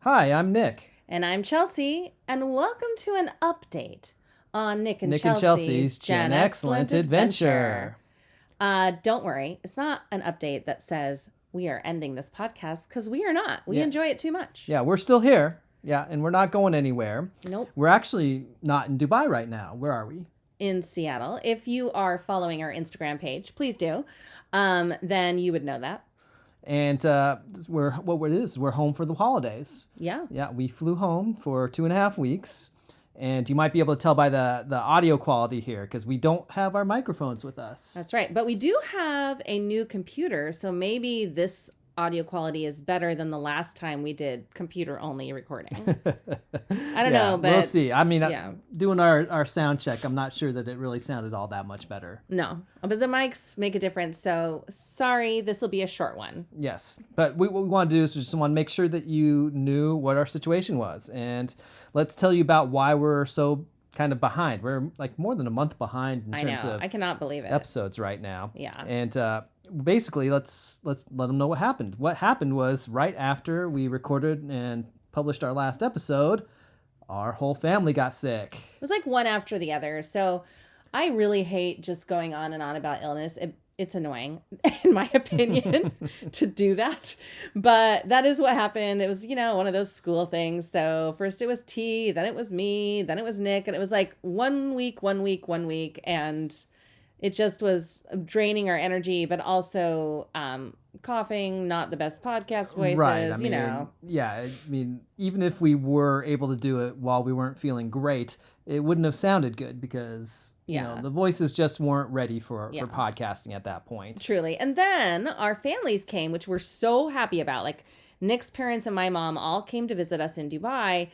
Hi, I'm Nick. And I'm Chelsea, and welcome to an update on Nick and Chelsea's Gen Excellent Adventure. Don't worry, it's not an update that says we are ending this podcast because we are not. We Yeah. enjoy it too much. Yeah, we're still here. Yeah, and we're not going anywhere. Nope. We're actually not in Dubai right now. Where are we? In Seattle. If you are following our Instagram page, please do. Then you would know that. And we're home for the holidays. Yeah. Yeah, we flew home for 2.5 weeks. And you might be able to tell by the audio quality here because we don't have our microphones with us. That's right. But we do have a new computer, so maybe this audio quality is better than the last time we did computer only recording. I don't know, but we'll see. I mean, doing our sound check, I'm not sure that it really sounded all that much better. No, but the mics make a difference. So sorry, this will be a short one. Yes, but what we want to do is just want to make sure that you knew what our situation was, and let's tell you about why we're so kind of behind. We're like more than a month behind in terms of I cannot believe it. episodes right now. Yeah. And basically, let's let them know what happened. What happened was right after we recorded and published our last episode, our whole family got sick. It was like one after the other. So I really hate just going on and on about illness. It's annoying, in my opinion, to do that. But that is what happened. It was, one of those school things. So first it was T, then it was me, then it was Nick. And it was like 1 week. And it just was draining our energy, but also coughing, not the best podcast voices, right. Yeah, I mean, even if we were able to do it while we weren't feeling great, it wouldn't have sounded good because, the voices just weren't ready for podcasting at that point. Truly. And then our families came, which we're so happy about. Like Nick's parents and my mom all came to visit us in Dubai.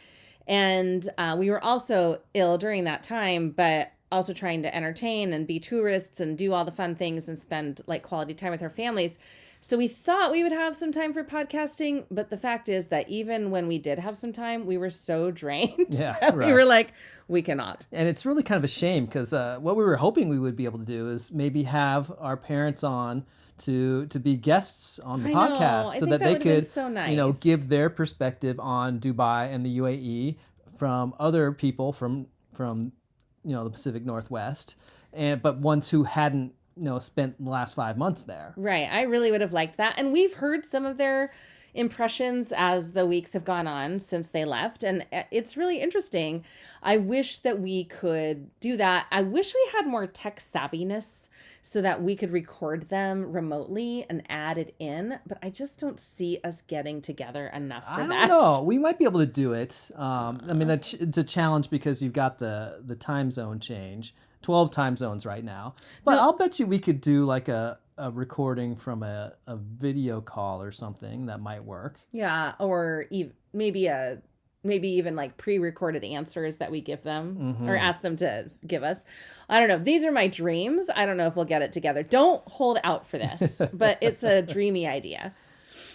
And we were also ill during that time, but also trying to entertain and be tourists and do all the fun things and spend like quality time with our families. So we thought we would have some time for podcasting, but the fact is that even when we did have some time, we were so drained. Right. We were like, we cannot. And it's really kind of a shame because what we were hoping we would be able to do is maybe have our parents on to be guests on the podcast so that they could so nice. Give their perspective on Dubai and the UAE from other people from the Pacific Northwest, but ones who hadn't spent the last 5 months there. Right. I really would have liked that. And we've heard some of their impressions as the weeks have gone on since they left. And it's really interesting. I wish that we could do that. I wish we had more tech savviness so that we could record them remotely and add it in. But I just don't see us getting together enough for that. I don't know. We might be able to do it. It's a challenge because you've got the time zone change. 12 time zones right now. But I'll bet you we could do like a recording from a video call or something that might work. Yeah, or maybe even like pre-recorded answers that we give them or ask them to give us. I don't know. These are my dreams. I don't know if we'll get it together. Don't hold out for this, but it's a dreamy idea.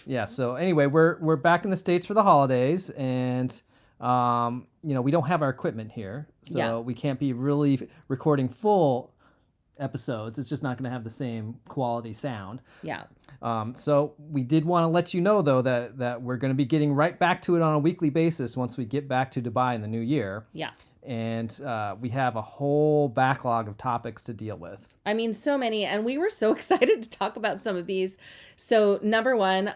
Yeah, so anyway, we're back in the States for the holidays, and we don't have our equipment here, so we can't be really recording full episodes. It's just not going to have the same quality sound. Yeah. So we did want to let you know, though, that we're going to be getting right back to it on a weekly basis once we get back to Dubai in the new year. Yeah. And we have a whole backlog of topics to deal with. I mean, so many. And we were so excited to talk about some of these. So number one,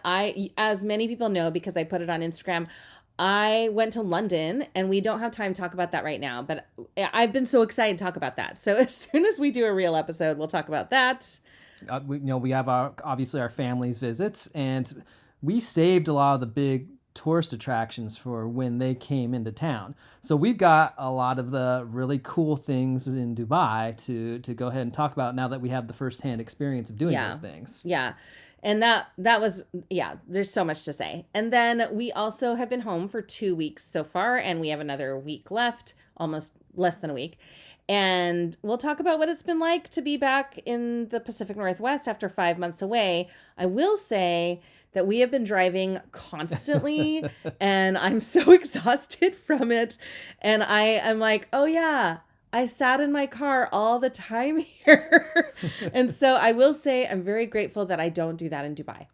as many people know, because I put it on Instagram, I went to London, and we don't have time to talk about that right now, but I've been so excited to talk about that. So as soon as we do a real episode, we'll talk about that. We have obviously our family's visits, and we saved a lot of the big tourist attractions for when they came into town. So we've got a lot of the really cool things in Dubai to go ahead and talk about now that we have the firsthand experience of doing those things. Yeah. And that was, there's so much to say. And then we also have been home for 2 weeks so far, and we have another week left, almost less than a week. And we'll talk about what it's been like to be back in the Pacific Northwest after 5 months away. I will say that we have been driving constantly and I'm so exhausted from it. And I am like, oh yeah, I sat in my car all the time here. And so I will say I'm very grateful that I don't do that in Dubai.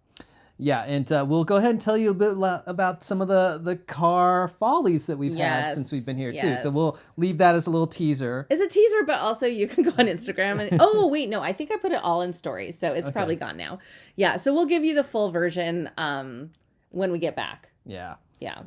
Yeah, and we'll go ahead and tell you a bit about some of the car follies that we've had since we've been here too. So we'll Yes. leave that as a little teaser. It's a teaser, but also you can go on Instagram and oh wait, no, I think I put it all in stories, so it's Okay. probably gone now. Yeah, so we'll give you the full version when we get back. Yeah. Yeah.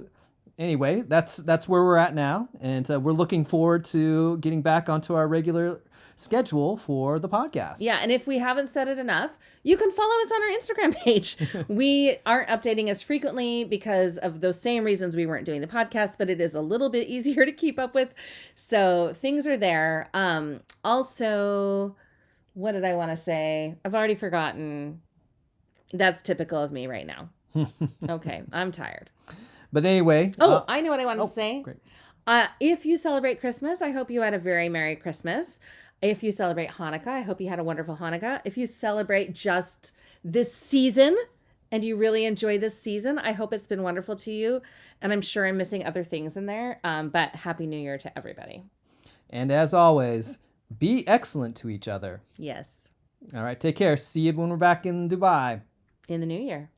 Anyway, that's where we're at now, and we're looking forward to getting back onto our regular schedule for the podcast. Yeah, and if we haven't said it enough, you can follow us on our Instagram page. We aren't updating as frequently because of those same reasons we weren't doing the podcast, but it is a little bit easier to keep up with. So things are there. Also, what did I want to say? I've already forgotten. That's typical of me right now. Okay, I'm tired. But anyway. I know what I wanted to say. Great. If you celebrate Christmas, I hope you had a very Merry Christmas. If you celebrate Hanukkah, I hope you had a wonderful Hanukkah. If you celebrate just this season and you really enjoy this season, I hope it's been wonderful to you. And I'm sure I'm missing other things in there. But Happy New Year to everybody. And as always, be excellent to each other. Yes. All right, take care. See you when we're back in Dubai. In the new year.